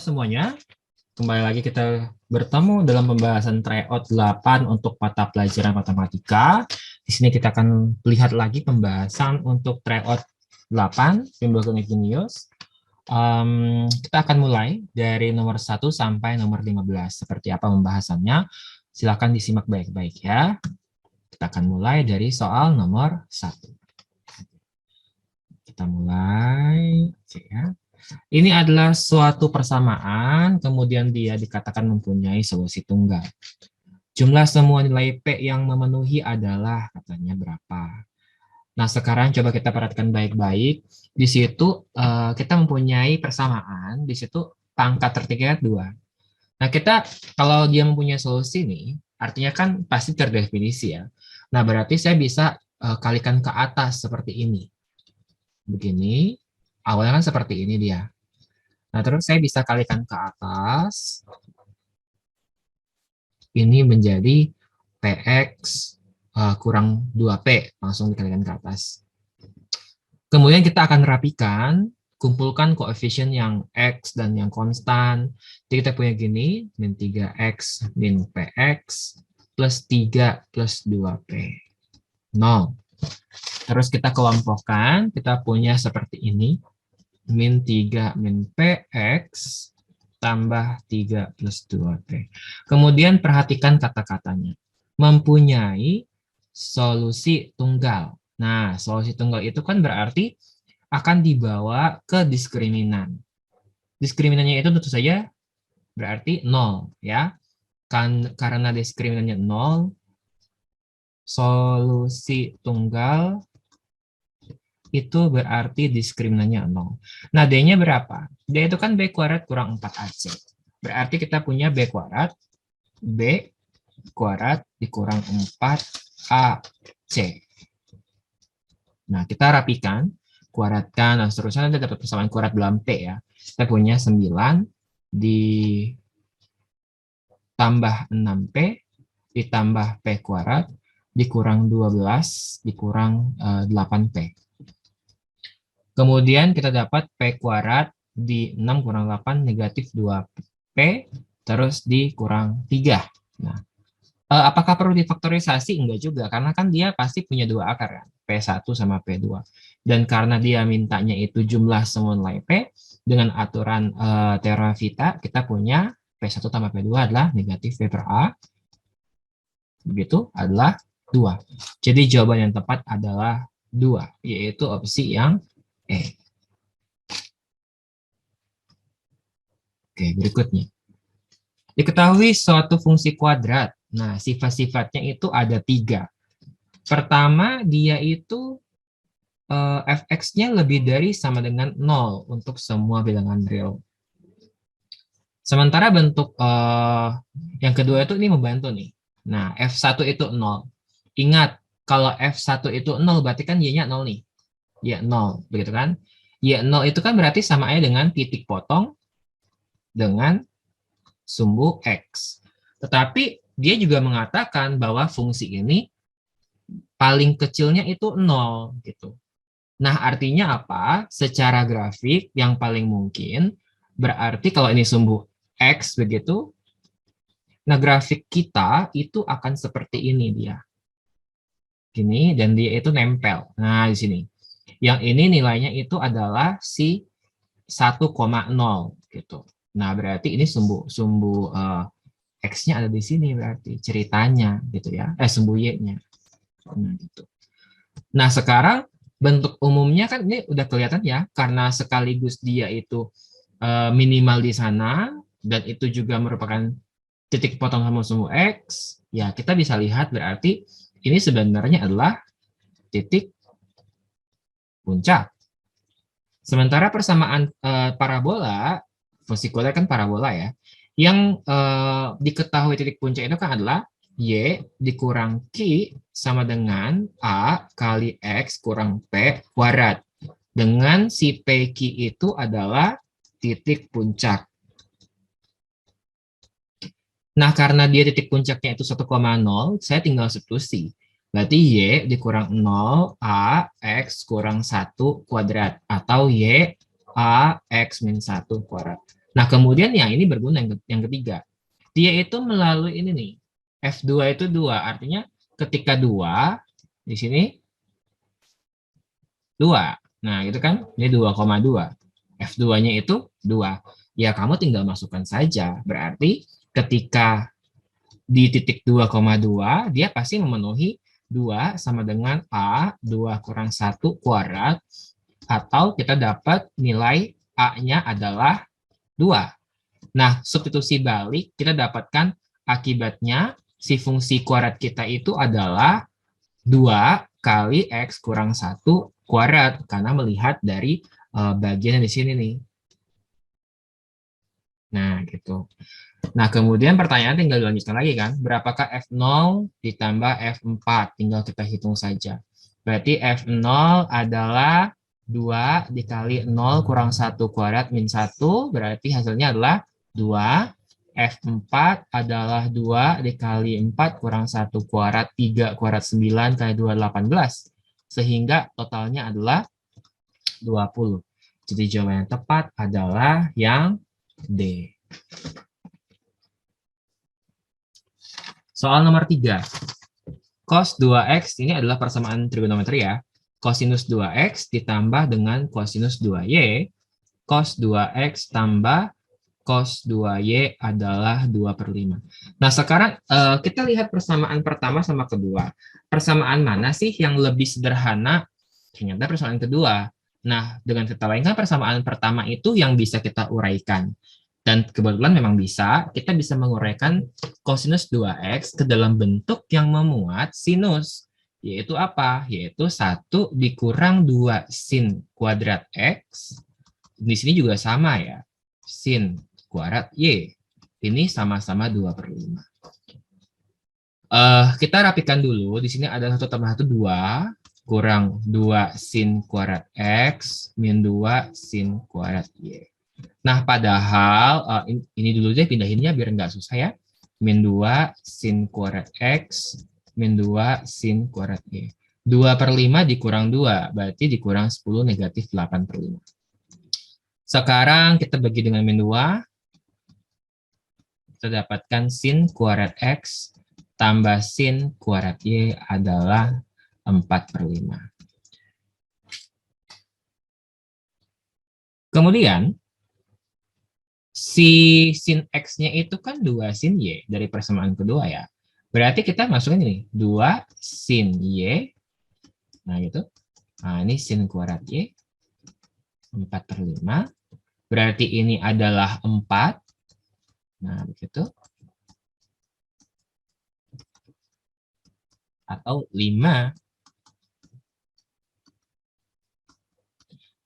semuanya, kembali lagi kita bertemu dalam pembahasan tryout 8 untuk mata pelajaran matematika. Di sini kita akan lihat lagi pembahasan untuk tryout 8, Timbul Genius. Kita akan mulai dari nomor 1 sampai nomor 15. Seperti apa pembahasannya? Silakan disimak baik-baik ya. Kita akan mulai dari soal nomor 1. Kita mulai, oke ya. Ini adalah suatu persamaan, kemudian dia dikatakan mempunyai solusi tunggal. Jumlah semua nilai P yang memenuhi adalah, katanya berapa. Nah, sekarang coba kita perhatikan baik-baik. Di situ kita mempunyai persamaan, di situ pangkat tertingginya 2. Nah, kita kalau dia mempunyai solusi nih, artinya kan pasti terdefinisi ya. Nah, berarti saya bisa kalikan ke atas seperti ini. Begini, awalnya kan seperti ini dia. Nah, terus saya bisa kalikan ke atas. Ini menjadi PX kurang 2P. Langsung dikalikan ke atas. Kemudian kita akan rapikan, kumpulkan koefisien yang X dan yang konstan. Jadi kita punya gini, min 3X min PX plus 3 plus 2P. 0. Terus kita kelompokkan, kita punya seperti ini. Min 3 min PX tambah 3 plus 2P. Kemudian perhatikan kata-katanya. Mempunyai solusi tunggal. Nah, solusi tunggal itu kan berarti akan dibawa ke diskriminan. Diskriminannya itu tentu saja berarti 0. Ya. Karena diskriminannya 0, solusi tunggal itu berarti diskriminannya 0. Nah, D-nya berapa? D itu kan B kuadrat kurang 4AC. Berarti kita punya B kuadrat dikurang 4AC. Nah, kita rapikan, kuadratkan, dan seterusnya nanti dapat persamaan kuadrat dalam P ya. Kita punya 9 ditambah 6P ditambah P kuadrat dikurang 12 dikurang 8P. Kemudian kita dapat P kuadrat di 6 kurang 8 negatif 2P, terus dikurang 3. Nah, apakah perlu difaktorisasi? Enggak juga, karena kan dia pasti punya 2 akar, kan? P1 sama P2. Dan karena dia mintanya itu jumlah semua nilai P, dengan aturan teorema Vita, kita punya P1 tambah P2 adalah negatif P per A. Begitu, adalah 2. Jadi jawaban yang tepat adalah 2, yaitu opsi yang E. Oke, berikutnya. Diketahui suatu fungsi kuadrat. Nah, sifat-sifatnya itu ada 3. Pertama, dia itu fx-nya lebih dari sama dengan 0 untuk semua bilangan real. Sementara bentuk yang kedua itu ini membantu nih. Nah, F1 itu 0. Ingat, kalau F1 itu 0, berarti kan Y-nya 0 nih. Y0, begitu kan? Y0 itu kan berarti sama aja dengan titik potong dengan sumbu X. Tetapi dia juga mengatakan bahwa fungsi ini paling kecilnya itu 0 gitu. Nah, artinya apa? Secara grafik yang paling mungkin berarti kalau ini sumbu X begitu. Nah, grafik kita itu akan seperti ini dia. Gini, dan dia itu nempel. Nah, di sini. Yang ini nilainya itu adalah si 1,0 gitu. Nah, berarti ini sumbu X-nya ada di sini berarti ceritanya gitu ya. Sumbu Y-nya. Nah, gitu. Nah, sekarang bentuk umumnya kan ini udah kelihatan ya, karena sekaligus dia itu minimal di sana dan itu juga merupakan titik potong sama sumbu X, ya kita bisa lihat berarti ini sebenarnya adalah titik puncak. Sementara persamaan parabola, fungsi kuadrat kan parabola ya, yang diketahui titik puncak itu kan adalah Y dikurang Q sama dengan A kali X kurang P kuadrat. Dengan si PQ itu adalah titik puncak. Nah, karena dia titik puncaknya itu 1,0, saya tinggal substitusi. Berarti Y dikurang 0, A, X kurang 1 kuadrat. Atau Y, A, X min 1 kuadrat. Nah, kemudian yang ini berguna yang ketiga. Dia itu melalui ini nih. F2 itu 2, artinya ketika 2 di sini 2. Nah, itu kan ini 2,2. F2-nya itu 2. Ya, kamu tinggal masukkan saja. Berarti ketika di titik 2,2, dia pasti memenuhi 2 sama dengan A, 2 kurang 1 kuadrat, atau kita dapat nilai A-nya adalah 2. Nah, substitusi balik, kita dapatkan akibatnya si fungsi kuadrat kita itu adalah 2 kali X kurang 1 kuadrat, karena melihat dari bagian di sini nih. Nah, gitu. Nah, kemudian pertanyaan tinggal dilanjutkan lagi kan, berapakah F0 ditambah F4? Tinggal kita hitung saja. Berarti F0 adalah 2 dikali 0 kurang 1 kuadrat min 1, berarti hasilnya adalah 2. F4 adalah 2 dikali 4 kurang 1 kuadrat, 3 kuadrat 9 kali 2, 18. Sehingga totalnya adalah 20. Jadi jawaban yang tepat adalah yang D. Soal nomor 3. Cos 2x ini adalah persamaan trigonometri ya. Cosinus 2x ditambah dengan cosinus 2y. Cos 2x tambah cos 2y adalah 2/5. Nah, sekarang kita lihat persamaan pertama sama kedua. Persamaan mana sih yang lebih sederhana? Ternyata persamaan kedua. Nah, dengan kata lain kan persamaan pertama itu yang bisa kita uraikan. Dan kebetulan memang kita bisa menguraikan cosinus 2x ke dalam bentuk yang memuat sinus. Yaitu apa? Yaitu 1 dikurang 2 sin kuadrat x. Di sini juga sama ya. Sin kuadrat y. Ini sama-sama 2/5. Kita rapikan dulu. Di sini ada 1 tambah 1, 2. Kurang 2 sin kuadrat x min 2 sin kuadrat y. Nah, padahal ini dulu deh pindahinnya biar nggak susah ya. Min 2 sin kuadrat X, min 2 sin kuadrat Y. 2/5 dikurang 2, berarti dikurang 10 negatif 8/5. Sekarang kita bagi dengan min 2, kita dapatkan sin kuadrat X tambah sin kuadrat Y adalah 4/5. Kemudian, si sin X-nya itu kan 2 sin Y dari persamaan kedua ya. Berarti kita masukin ini, 2 sin Y. Nah, gitu. Nah, ini sin kuadrat Y. 4/5. Berarti ini adalah 4. Nah, begitu. Atau 5.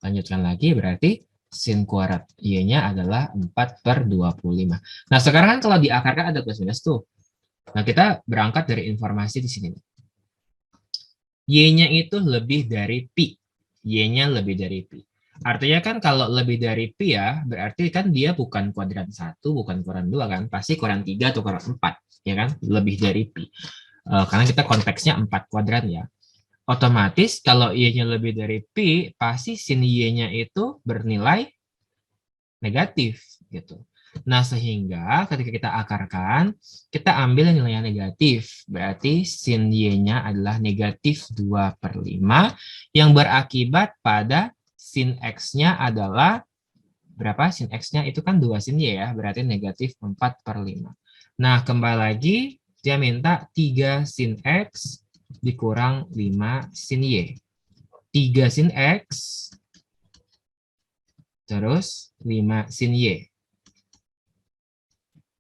Lanjutkan lagi, berarti sin kuadrat Y-nya adalah 4/25. Nah, sekarang kan kalau diakarkan ada plus minus tuh. Nah, kita berangkat dari informasi di sini. Y-nya itu lebih dari pi. Y-nya lebih dari pi. Artinya kan kalau lebih dari pi ya, berarti kan dia bukan kuadran 1, bukan kuadran 2 kan. Pasti kuadran 3 atau kuadran 4, ya kan? Lebih dari pi. Karena kita konteksnya 4 kuadran ya. Otomatis kalau Y-nya lebih dari pi, pasti sin Y-nya itu bernilai negatif gitu. Nah, sehingga ketika kita akarkan, kita ambil nilai yang negatif. Berarti sin Y-nya adalah negatif 2/5 yang berakibat pada sin X-nya adalah berapa? Sin X-nya itu kan 2 sin Y ya, berarti negatif 4/5. Nah, kembali lagi, dia minta 3 sin X dikurang 5 sin Y. 3 sin X terus 5 sin Y.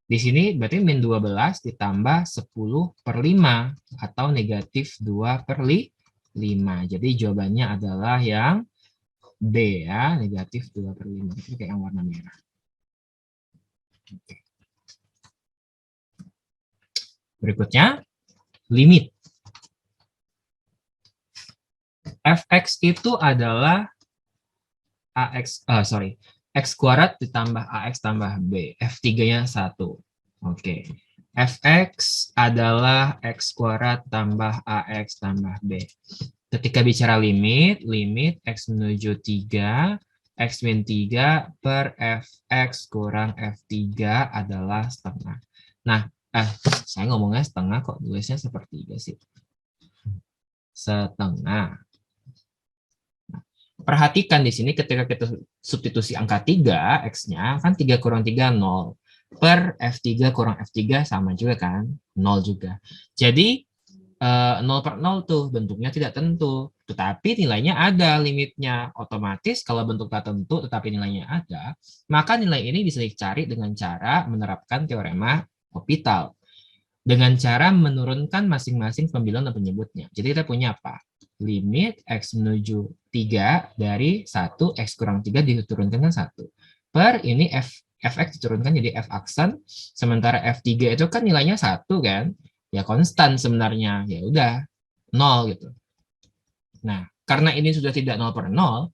Di sini berarti min 12 ditambah 10/5 atau negatif 2/5. Jadi jawabannya adalah yang B ya, negatif 2/5. Itu kayak yang warna merah. Oke. Berikutnya, limit. Fx itu adalah X kuadrat ditambah AX tambah B. F3-nya 1. Oke. Fx adalah X kuadrat tambah AX tambah B. Ketika bicara limit X menuju 3, X min 3 per Fx kurang F3 adalah setengah. Nah, saya ngomongnya setengah kok, tulisnya sepertiga sih. Setengah. Perhatikan di sini ketika kita substitusi angka 3, X-nya kan 3 kurang 3, 0. Per F3 kurang F3 sama juga kan, 0 juga. Jadi 0 per 0 tuh bentuknya tidak tentu, tetapi nilainya ada limitnya. Otomatis kalau bentuk tak tentu tetapi nilainya ada, maka nilai ini bisa dicari dengan cara menerapkan teorema Hopital. Dengan cara menurunkan masing-masing pembilang dan penyebutnya. Jadi kita punya apa? Limit X menuju 3 dari 1, X kurang 3 diturunkan ke 1. Per ini Fx diturunkan jadi F aksen, sementara F3 itu kan nilainya 1 kan? Ya konstan sebenarnya, ya udah 0 gitu. Nah, karena ini sudah tidak 0 per 0,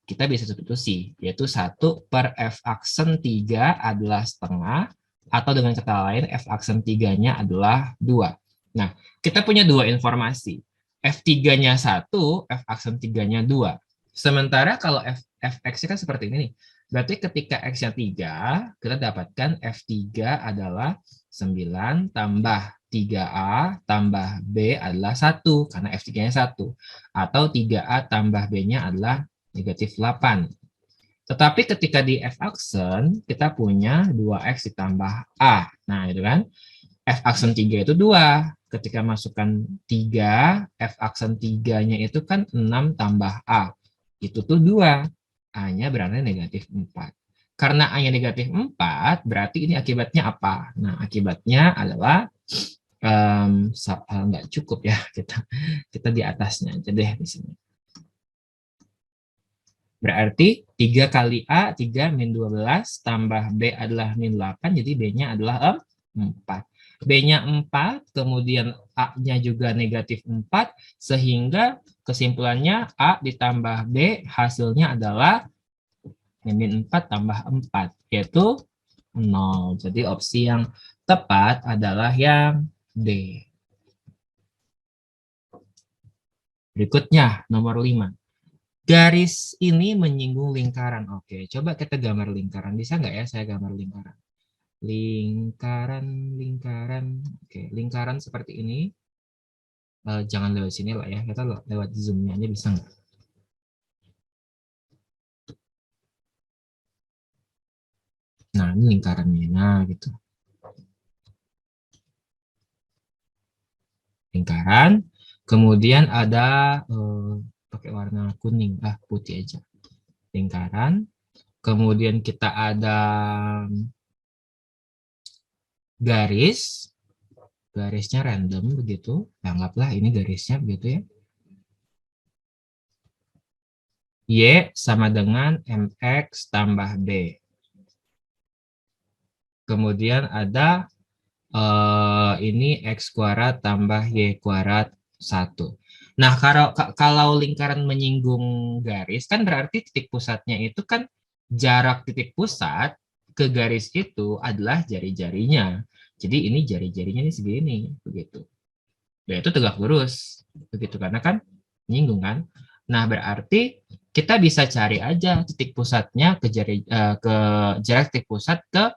kita bisa substitusi, yaitu 1 per F aksen 3 adalah setengah, atau dengan kata lain F aksen 3-nya adalah 2. Nah, kita punya dua informasi. F3-nya 1, F aksen 3-nya 2. Sementara kalau Fx kan seperti ini nih. Berarti ketika X-nya 3, kita dapatkan F3 adalah 9 tambah 3A tambah B adalah 1, karena F3-nya 1. Atau 3A tambah B-nya adalah negatif 8. Tetapi ketika di F aksen, kita punya 2X ditambah A. Nah, itu kan. F aksen 3 itu 2. Ketika masukkan 3, F aksen 3-nya itu kan 6 tambah A. Itu tuh 2. A-nya berarti negatif 4. Karena A-nya negatif 4, berarti ini akibatnya apa? Nah, akibatnya adalah nggak cukup ya. Kita di atasnya aja deh di sini. Berarti 3 kali A, 3 min 12, tambah B adalah min 8, jadi B-nya adalah 4. B-nya 4, kemudian A-nya juga negatif 4, sehingga kesimpulannya A ditambah B, hasilnya adalah min 4 tambah 4, yaitu 0. Jadi opsi yang tepat adalah yang D. Berikutnya, nomor 5. Garis ini menyinggung lingkaran. Oke, coba kita gambar lingkaran. Bisa nggak ya saya gambar lingkaran? Lingkaran. Oke, lingkaran seperti ini. Jangan lewat sini lah ya. Kita lewat zoom-nya aja bisa nggak? Nah, ini lingkarannya. Nah, gitu. Lingkaran. Kemudian ada pakai warna kuning. Putih aja. Lingkaran. Kemudian kita ada garis. Garisnya random begitu. Anggaplah ini garisnya begitu ya. Y sama dengan MX tambah B. Kemudian ada ini X kuadrat tambah Y kuadrat 1. Nah, kalau lingkaran menyinggung garis, kan berarti titik pusatnya itu kan jarak titik pusat ke garis itu adalah jari-jarinya. Jadi ini jari-jarinya ini segini, begitu. Yaitu tegak lurus, begitu, karena kan menyinggung kan. Nah, berarti kita bisa cari aja titik pusatnya ke jarak titik pusat ke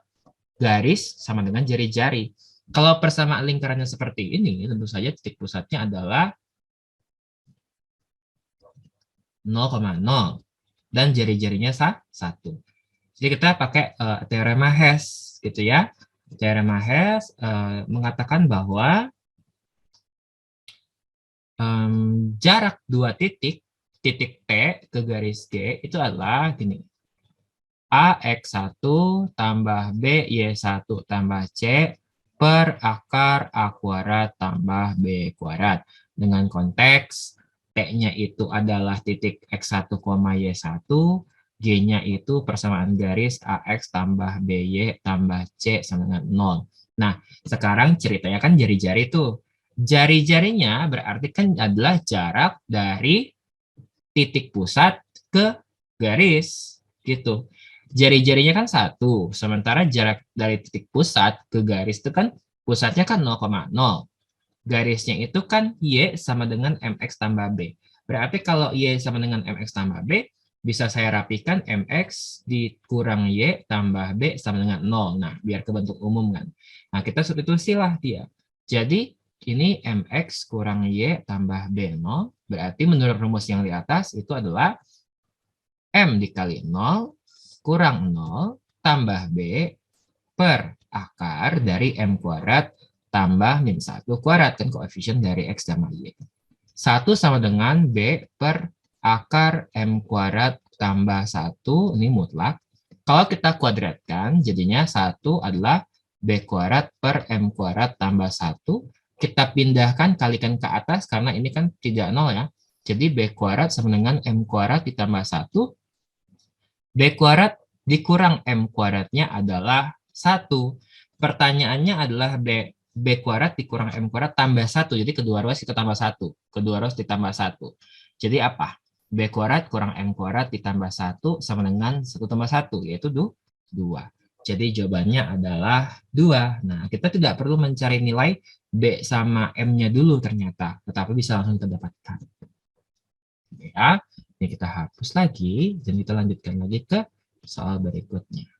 garis sama dengan jari-jari. Kalau persamaan lingkarannya seperti ini, tentu saja titik pusatnya adalah 0,0 dan jari-jarinya 1. Jadi kita pakai teorema Hess gitu ya. Teorema Hess mengatakan bahwa jarak dua titik T ke garis G itu adalah gini. AX1 tambah BY1 tambah C per akar A kuadrat tambah B kuadrat. Dengan konteks T-nya itu adalah titik X1, Y1, G-nya itu persamaan garis AX tambah BY tambah C sama dengan 0. Nah, sekarang ceritanya kan jari-jari tuh. Jari-jarinya berarti kan adalah jarak dari titik pusat ke garis gitu. Jari-jarinya kan 1, sementara jarak dari titik pusat ke garis itu kan pusatnya kan 0,0. Garisnya itu kan Y sama dengan MX tambah B. Berarti kalau Y sama dengan MX tambah B, bisa saya rapikan mx dikurang y tambah b sama dengan 0. Nah, biar kebentuk umum kan. Nah, kita substitusilah dia. Jadi, ini mx kurang y tambah b 0. Berarti menurut rumus yang di atas itu adalah m dikali 0 kurang 0 tambah b per akar dari m kuadrat tambah min 1 kuadrat. Kan koefisien dari x sama y. 1 sama dengan b per akar m kuadrat tambah 1, ini mutlak. Kalau kita kuadratkan, jadinya 1 adalah b kuadrat per m kuadrat tambah 1. Kita pindahkan, kalikan ke atas, karena ini kan tidak 0 ya. Jadi b kuadrat sama dengan m kuadrat ditambah 1. B kuadrat dikurang M kuadratnya adalah 1. Pertanyaannya adalah B kuadrat dikurang M kuadrat tambah 1. Jadi kedua ruas kita tambah 1. Kedua ruas ditambah 1. Jadi apa? B kuadrat kurang M kuadrat ditambah 1 sama dengan 1 tambah 1, yaitu 2. Jadi jawabannya adalah 2. Nah, kita tidak perlu mencari nilai B sama M-nya dulu ternyata, tetapi bisa langsung kita dapatkan. Ya, ini kita hapus lagi, dan kita lanjutkan lagi ke soal berikutnya.